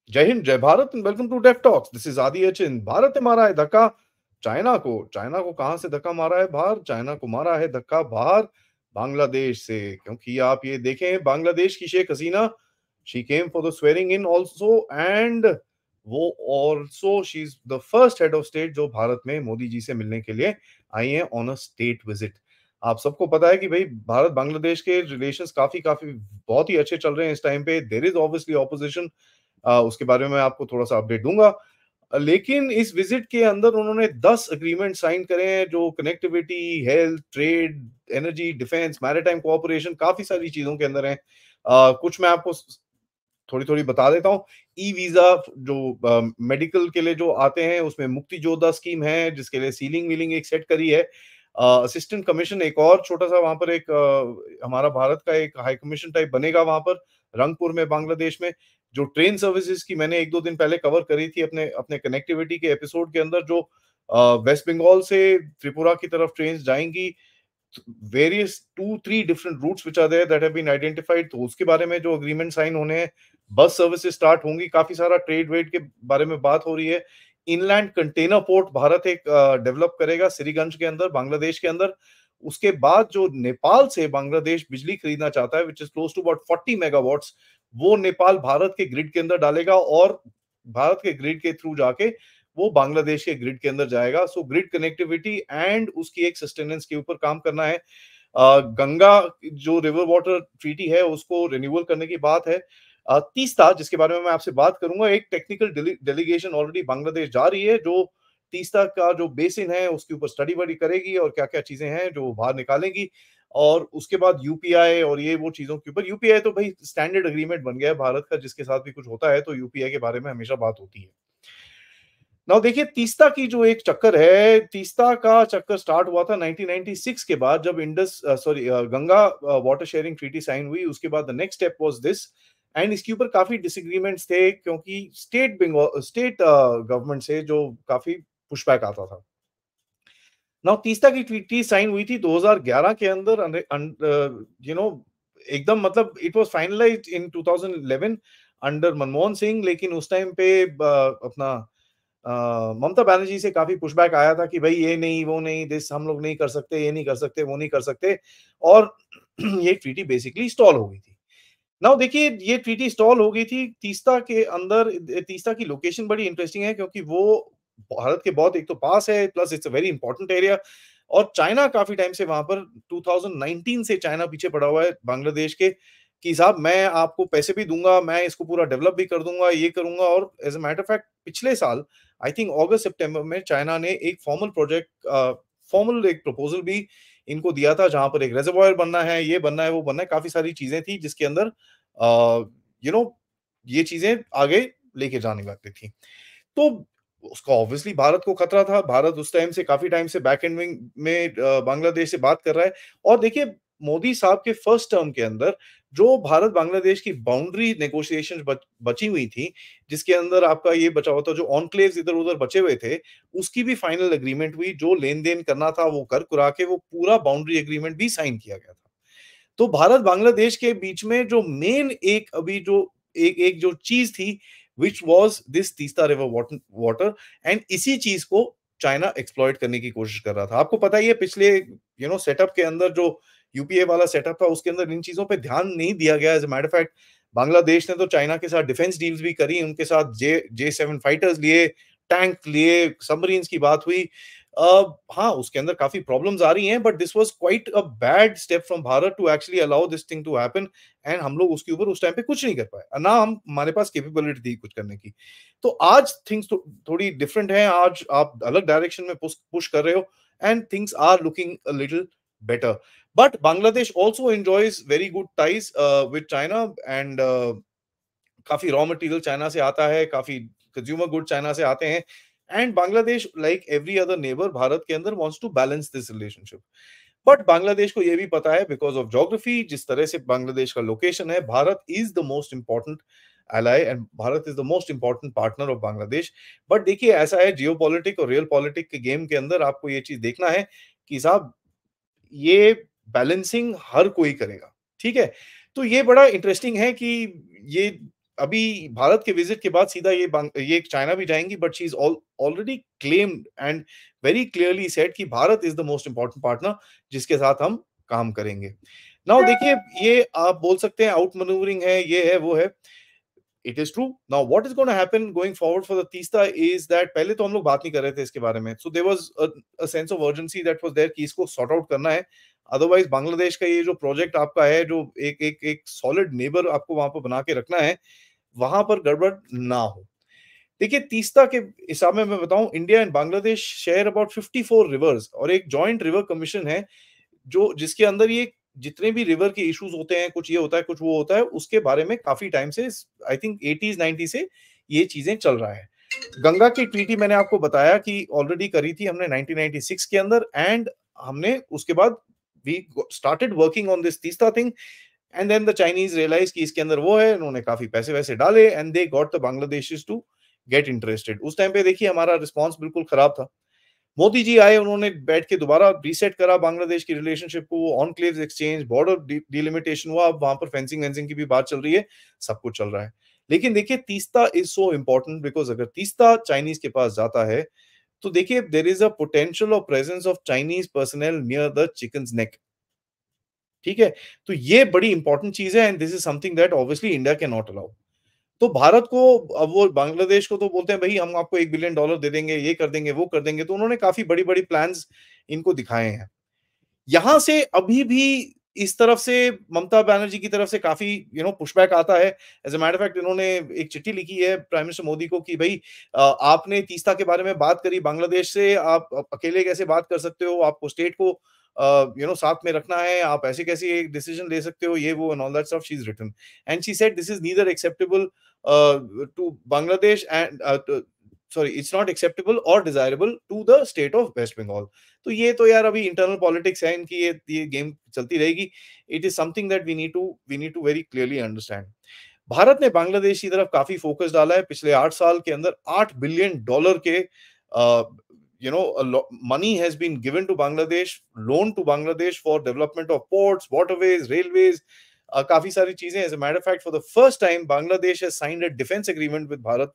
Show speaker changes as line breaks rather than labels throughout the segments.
जय Hind, Jai Bharat and welcome to Deaf Talks. This is Aadi Achin. Bharat ने मारा है धक्का चाइना को कहां से धक्का मारा है बाहर? चाइना को मारा है धक्का बाहर बांग्लादेश से। क्योंकि आप ये देखें, बांग्लादेश की Sheikh Hasina, she came for the swearing in also, and वो also she is the first head of state जो भारत में मोदी जी से मिलने के लिए आई है ऑन अ स्टेट विजिट। आप सबको पता है कि भाई भारत बांग्लादेश के रिलेशंस काफी काफी बहुत ही अच्छे चल रहे हैं इस टाइम पे। देयर इज ऑब्वियसली ऑपोजिशन, उसके बारे में मैं आपको थोड़ा-सा अपडेट दूँगा। लेकिन इस विज़िट के अंदर उन्होंने 10 एग्रीमेंट साइन करे हैं जो connectivity, health, trade, energy, defence, maritime cooperation, काफ़ी सारी चीज़ों के अंदर हैं। कुछ मैं आपको स थोड़ी-थोड़ी बता देता हूँ। ई-वीज़ा जो मेडिकल के लिए जो आते हैं, उसमें मुक्ति योद्धा स्कीम है जिसके लिए सीलिंग-वीलिंग एक सेट करी है। असिस्टेंट कमीशन एक और छोटा-सा वहाँ पर एक हमारा भारत का एक हाई कमीशन टाइप बनेगा वहाँ पर, रंगपुर में, बांग्लादेश में। जो ट्रेन सर्विसेज की मैंने 1-2 दिन पहले कवर करी थी अपने अपने कनेक्टिविटी के एपिसोड के अंदर, जो वेस्ट बंगाल से त्रिपुरा की तरफ ट्रेन्स जाएँगी, various 2-3 different routes which are there that have been identified, तो उसके बारे में जो एग्रीमेंट साइन होने हैं। बस सर्विसेज स्टार्ट होंगी, काफ़ी सारा ट्रेड वेड के बारे में बात हो रही है। इनलैंड कंटेनर पोर्ट भारत एक डेवलप करेगा सिरीगंज के अंदर, बांग्लादेश के अंदर। उसके बाद जो नेपाल से बांग्लादेश बिजली खरीदना चाहता है, which is close to about 40 megawatts, वो नेपाल भारत के ग्रिड के अंदर डालेगा और भारत के ग्रिड के थ्रू जाके वो बांग्लादेश के ग्रिड के अंदर जाएगा। सो ग्रिड कनेक्टिविटी एंड उसकी एक सस्टेनेंस के ऊपर काम करना है। गंगा जो रिवर वाटर ट्रीटी है उसको रिन्यूअल करने की बात है। तीस्ता, जिसके बारे में मैं आपसे बात करूंगा, एक टेक्निकल डेलीगेशन ऑलरेडी बांग्लादेश जा रही है जो तीस्ता का जो बेसिन है उसके ऊपर स्टडी वडी करेगी और क्या क्या चीजें हैं जो बाहर निकालेंगी। और उसके बाद यूपीआई और ये वो चीजों के ऊपर, यूपीआई तो भाई स्टैंडर्ड एग्रीमेंट बन गया है भारत का, जिसके साथ भी कुछ होता है तो यूपीआई के बारे में हमेशा बात होती है। नाउ देखिए, तीस्ता की जो एक चक्कर है, तीस्ता का चक्कर स्टार्ट हुआ था 1996 के बाद, जब Ganga water sharing treaty sign हुई। उसके बाद the next step was this, and इसके ऊपर काफी डिसएग्रीमेंट्स थे क्योंकि स्टेट गवर्नमेंट से जो काफी पुशबैक आता था। नाउ तीस्ता की ट्रीटी साइन हुई थी 2011 के अंदर, यू नो एकदम, मतलब it was finalised in 2011 under Manmohan Singh. लेकिन उस टाइम पे अपना ममता बनर्जी से काफ़ी पुशबैक आया था कि भई ये नहीं, वो नहीं, दिस हम लोग नहीं कर सकते, ये नहीं कर सकते, वो नहीं कर सकते, और ये ट्रीटी बेसिकली स्टॉल हो गई थी। नाउ देखिए, ये ट्रीटी स्टॉल हो गई थी तीस्ता के अंदर। तीस्ता की लोकेशन बड़ी इंटरेस्टिंग है क्योंकि वो भारत के बहुत एक तो पास है, plus it's a very important area. और चाइना काफ़ी टाइम से वहाँ पर, 2019 से चाइना पीछे पड़ा हुआ है बांग्लादेश के कि साहब मैं आपको पैसे भी दूँगा, मैं इसको पूरा डेवलप भी कर दूँगा, ये करूँगा। और as a matter of fact पिछले साल आई थिंक अगस्त सितंबर में चाइना ने एक फॉर्मल एक प्रपोज़ल भी इनको दिया था जहाँ पर एक रिजर्वॉयर बनना है, ये बनना है, वो बनना है, काफ़ी सारी चीज़ें थी जिसके अंदर यू नो ये चीज़ें आगे लेके जाने वाली थी। तो उसका ऑब्वियसली भारत को खतरा था। भारत उस टाइम से, काफ़ी टाइम से बैक एंड विंग में बांग्लादेश से बात कर रहा है। और देखिए, मोदी साहब के फर्स्ट टर्म के अंदर जो भारत बांग्लादेश की बाउंड्री नेगोशिएशंस बची हुई थी, जिसके अंदर आपका ये बचा हुआ था, जो एन्क्लेव्स इधर-उधर बचे हुए थे, उसकी भी फाइनल एग्रीमेंट हुई। जो लेन-देन करना था वो कर-कुरा के वो पूरा बाउंड्री एग्रीमेंट भी साइन किया गया था। तो भारत बांग्लादेश के बीच में जो मेन एक अभी जो एक एक जो चीज थी, which was this Teesta river water, and इसी चीज को चाइना एक्सप्लॉइट करने की कोशिश कर रहा था। आपको पता ही है, पिछले सेटअप के अंदर जो यूपीए वाला सेटअप था उसके अंदर इन चीजों पे ध्यान नहीं दिया गया। As a matter fact, Bangladesh ने तो चाइना के साथ डिफेंस डील्स भी करी, उनके साथ जे 7 फाइटर्स लिए, टैंक लिए, सबमरीन्स की बात हुई। हाँ, उसके अंदर काफ़ी प्रॉब्लम्स आ रही हैं, but this was quite a bad step from Bharat to actually allow this thing to happen, and हम लोग उसके ऊपर उस टाइम पे कुछ नहीं कर पाए। ना हमारे पास कैपेबिलिटी थी कुछ करने की। तो आज थिंग्स थोड़ी डिफरेंट हैं, आज आप अलग डायरेक्शन में पुश पुश कर रहे हो, and things are looking a little better. But Bangladesh also enjoys very good ties with China, and काफ़ी रॉ मटेरियल चाइना से आता है, काफ़ी कंज्यूमर गुड चाइना से आते हैं, and Bangladesh like every other neighbour Bharat के अंदर wants to balance this relationship. But Bangladesh को ये भी पता है, बिकॉज़ ऑफ ज्योग्राफी, जिस तरह से बांग्लादेश का लोकेशन है, Bharat is the most important ally and Bharat is the most important partner of Bangladesh. But देखिए, ऐसा है जियोपॉलिटिक और रियल पॉलिटिक के गेम के अंदर आपको ये चीज़ देखना है कि साहब ये बैलेंसिंग हर कोई करेगा, ठीक है? तो ये बड़ा इंटरेस्टिंग है कि ये अभी भारत के विजिट के बाद सीधा ये चाइना भी जाएंगी, but she is already claimed and very clearly said कि Bharat is the most important partner जिसके साथ हम काम करेंगे। नाउ देखिए, ये आप बोल सकते हैं आउट मैन्यूवरिंग है, ये है वो है, it is true. Now what is going to happen going forward for the Teesta is that, पहले तो हम लोग बात नहीं कर रहे थे इसके बारे में, so there was a sense of urgency that was there कि इसको सॉर्ट आउट करना है। अदरवाइज बांग्लादेश का ये जो प्रोजेक्ट आपका है, जो एक एक एक सॉलिड नेबर आपको वहां पर बना के रखना है, वहां पर गड़बड़ ना हो। देखिए, तीस्ता के हिसाब में मैं बताऊं, India and Bangladesh share about 54 reverse, और एक जॉइंट रिवर कमीशन है जो जिसके अंदर ये जितने भी रिवर के इश्यूज होते हैं, कुछ ये होता है कुछ वो होता है, उसके बारे में काफी टाइम से, आई थिंक 80s 90 से ये चीजें चल रहा है। गंगा की ट्रीटी मैंने आपको बताया कि ऑलरेडी करी थी हमने 1996 के अंदर, एंड हमने उसके बाद we started working on this Teesta thing, and then the Chinese realise कि इसके अंदर वो है, उन्होंने काफी पैसे वैसे डाले, and they got the Bangladeshis to get interested. उस टाइम पे देखिए हमारा रिस्पॉन्स बिल्कुल खराब था। मोदी जी आए, उन्होंने बैठ के दोबारा रीसेट करा बांग्लादेश की रिलेशनशिप को, ऑनक्लेव्स एक्सचेंज, बॉर्डर डिलिमिटेशन हुआ, अब वहां पर फेंसिंग वेंसिंग की भी बात चल रही है, सब कुछ चल रहा है। लेकिन देखिए, Teesta is so important because अगर तीस्ता चाइनीज के पास जाता है, तो देखिए there is a potential of presence of Chinese personal near the chicken's neck. ठीक है, तो ये बड़ी इंपॉर्टेंट चीज है, and this is something that obviously India can not allow. तो भारत को, अब वो बांग्लादेश को तो बोलते हैं भाई हम आपको $1 बिलियन दे देंगे, ये कर देंगे वो कर देंगे, तो उन्होंने काफी बड़ी बड़ी प्लान्स इनको दिखाए हैं। यहां से अभी भी इस तरफ से ममता बनर्जी की तरफ से काफी पुशबैक आता है। एज अ मैटर फैक्ट, इन्होंने एक चिट्ठी लिखी है प्राइम मिनिस्टर मोदी को कि भाई आपने तीस्ता के बारे में बात करी बांग्लादेश से, आप अकेले कैसे बात कर सकते हो, आपको स्टेट को साथ में रखना है, आप ऐसे कैसे एक डिसीजन ले सकते हो, ये वो and all that stuff she is written, and she said this is neither acceptable to Bangladesh and sorry, it's not acceptable और desirable to the state of West Bengal. तो ये तो यार अभी इंटरनल पॉलिटिक्स है इनकी, ये गेम चलती रहेगी। It is something that we need to very clearly understand. Bharat ने बांग्लादेश की तरफ काफी फोकस डाला है पिछले 8 साल के अंदर। $8 बिलियन के money has been given to Bangladesh, loan to Bangladesh for development of ports, waterways, railways, काफी सारी चीजें। As a matter fact, for the first time Bangladesh has signed a defence agreement with Bharat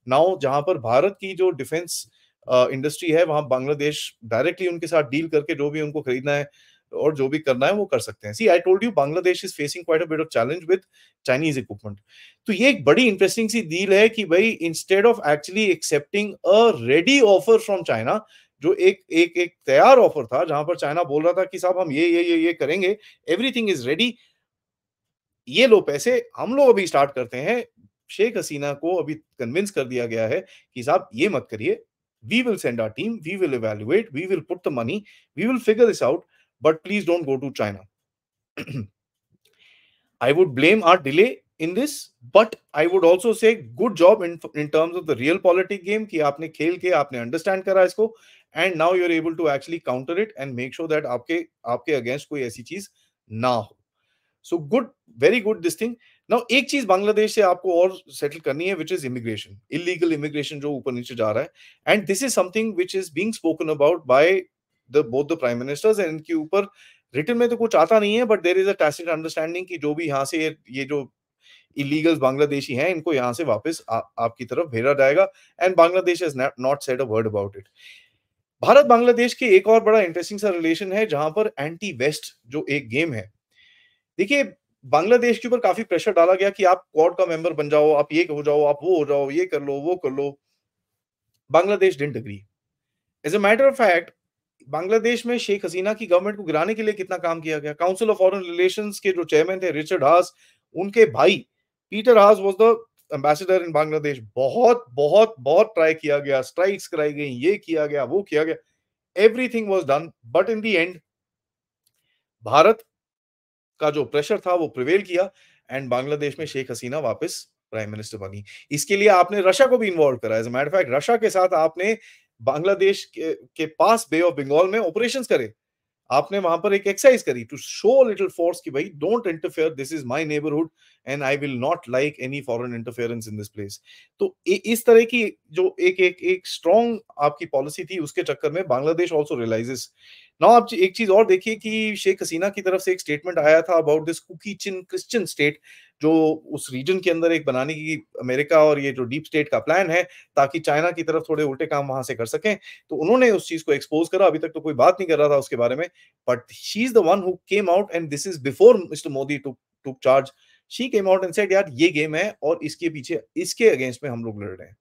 now, जहां पर भारत की जो defence industry है, वहां Bangladesh directly उनके साथ डील करके जो भी उनको खरीदना है और जो भी करना है वो कर सकते हैं। See, I told you Bangladesh is facing quite a bit of challenge with Chinese equipment. तो ये एक बड़ी इंटरेस्टिंग सी डील है कि भाई instead of actually accepting a ready offer from China, जो एक एक एक तैयार ऑफर था जहां पर चाइना बोल रहा था कि साहब हम ये करेंगे, एवरीथिंग इज रेडी, ये लो पैसे, हम लोग अभी स्टार्ट करते हैं। शेख हसीना को अभी कन्विंस कर दिया गया है कि साहब ये मत करिए, we will send our team, we will evaluate, we will put the money, we will figure this out, but please don't go to China. I would blame our delay in this, but I would also say good job in terms of the real politic game कि आपने खेल के आपने understand करा इसको, and now you're able to actually counter it and make sure that आपके आपके against कोई ऐसी चीज ना हो। So good, very good this thing. Now एक चीज बांग्लादेश से आपको और सेटल करनी है, which is immigration, illegal immigration जो ऊपर नीचे जा रहा है, and this is something which is being spoken about by both the prime ministers, and इनके ऊपर रिटन में तो कुछ आता नहीं है, but there is a tacit understanding कि जो भी यहाँ से ये जो इलीगल्स बांग्लादेशी हैं, इनको यहाँ से वापस आपकी तरफ भेजा जाएगा, and Bangladesh has not said a word about it. Bharat Bangladesh के एक और बड़ा इंटरेस्टिंग सा रिलेशन है जहां पर एंटी वेस्ट जो एक गेम है। देखिए, बांग्लादेश के ऊपर काफी प्रेशर डाला गया कि आप क्वाड का मेंबर बन जाओ, आप ये हो जाओ, आप वो हो जाओ, ये कर लो वो कर लो। Bangladesh didn't agree. As a matter of fact, Bangladesh में शेख हसीना की गवर्नमेंट को गिराने के लिए कितना काम किया गया। काउंसिल ऑफ फॉरेन रिलेशंस के जो चेयरमैन थे रिचर्ड हास, उनके भाई पीटर हास वाज द एम्बेसडर इन बांग्लादेश। बहुत बहुत बहुत ट्राई किया गया, स्ट्राइक्स कराई गई, ये किया गया वो किया गया, everything was done, but in the end Bharat का जो प्रेशर था वो प्रिवेल किया, एंड बांग्लादेश में शेख हसीना वापस प्राइम मिनिस्टर बनी। इसके लिए आपने रशिया को भी इन्वॉल्व करा। As a matter fact, Russia के साथ आपने बांग्लादेश के पास बे ऑफ बंगाल में ऑपरेशंस करे, आपने वहां पर एक एक्सरसाइज करी टू शो लिटिल फोर्स कि भाई don't interfere, this is my neighbourhood and I will not like any foreign interference in this place. तो इस तरह की जो एक एक एक स्ट्रॉन्ग आपकी पॉलिसी थी, उसके चक्कर में बांग्लादेश आल्सो रियलाइजेस नाउ आप एक चीज़ और देखिए कि शेख हसीना की तरफ से एक स्टेटमेंट आया था about this Kuki Chin Christian state, जो उस रीजन के अंदर एक बनाने की अमेरिका और ये जो डीप स्टेट का प्लान है, ताकि चाइना की तरफ थोड़े उल्टे काम वहाँ से कर सकें। तो उन्होंने उस चीज़ को एक्सपोज़ करा, अभी तक तो कोई बात नहीं कर रहा था उसके बारे में, but she is the one who came out and this is before mister Modi took charge. She came out and said यार ये गेम है और इसके पीछे इसके अगेंस्ट में हम लोग लड़ रहे हैं।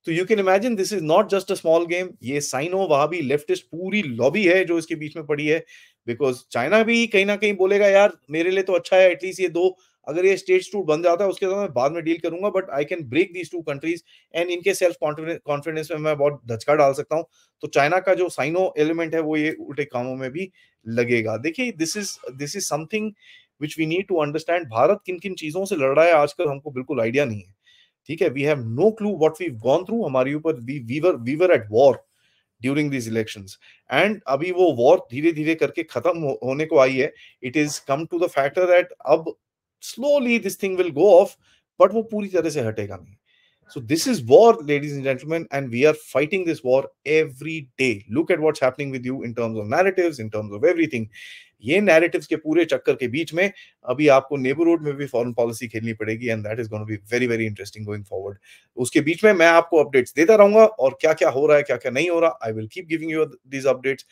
तो you can imagine this is not just a small game. ये साइनो वहाबी लेफ्टिस्ट पूरी लॉबी है जो इसके बीच में पड़ी है, बिकॉज चाइना भी कहीं ना कहीं बोलेगा यार मेरे लिए तो अच्छा है एटलीस्ट ये दो, अगर ये स्टेट टूट बन जाता है उसके साथ मैं बाद में डील करूंगा, but I can break these two countries and इनके सेल्फ कॉन्फिडेंस में मैं बहुत धचका डाल सकता हूँ। तो चाइना का जो साइनो एलिमेंट है वो ये उल्टे कामों में भी लगेगा। देखिए this is something which we need to understand. Bharat किन किन चीजों से लड़ रहा है आजकल हमको बिल्कुल आइडिया नहीं है। ठीक है, we have no clue what we gone through. हमारे ऊपर we were at war during these elections, and अभी वो वॉर धीरे धीरे करके खत्म होने को आई है। It is come to the factor that अब slowly this thing will go off, but वो पूरी तरह से हटेगा नहीं। So this is war, ladies and gentlemen, and we are fighting this war every day. Look at what's happening with you in terms of narratives, in terms of everything. ये narratives के पूरे चक्कर के बीच में अभी आपको नेबरहुड में भी फॉरेन पॉलिसी खेलनी पड़ेगी, and that is going to be very very interesting going forward. उसके बीच में मैं आपको अपडेट्स देता रहूंगा और क्या क्या हो रहा है क्या क्या नहीं हो रहा, I will keep giving you these updates.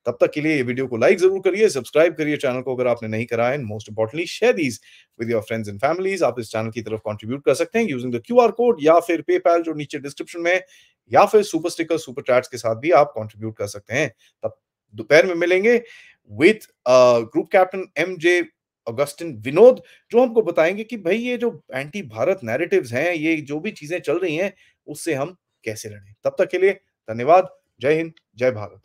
तब तक के लिए ये वीडियो को लाइक जरूर करिए, सब्सक्राइब करिए चैनल को अगर आपने नहीं करा है, and most importantly share these with your friends and families. आप इस चैनल की तरफ कंट्रीब्यूट कर सकते हैं यूजिंग द क्यूआर कोड या फिर पेपैल जो नीचे डिस्क्रिप्शन में है, या फिर सुपर स्टिकर सुपर चैट्स के साथ भी आप कंट्रीब्यूट कर सकते हैं। तब दोपहर में मिलेंगे with group captain MJ Augustine Vinod, जो हमको बताएंगे कि भाई ये जो एंटी भारत नैरेटिव्स हैं, ये जो भी चीजें चल रही हैं, उससे हम कैसे लड़ें। तब तक के लिए धन्यवाद। जय हिंद, जय भारत।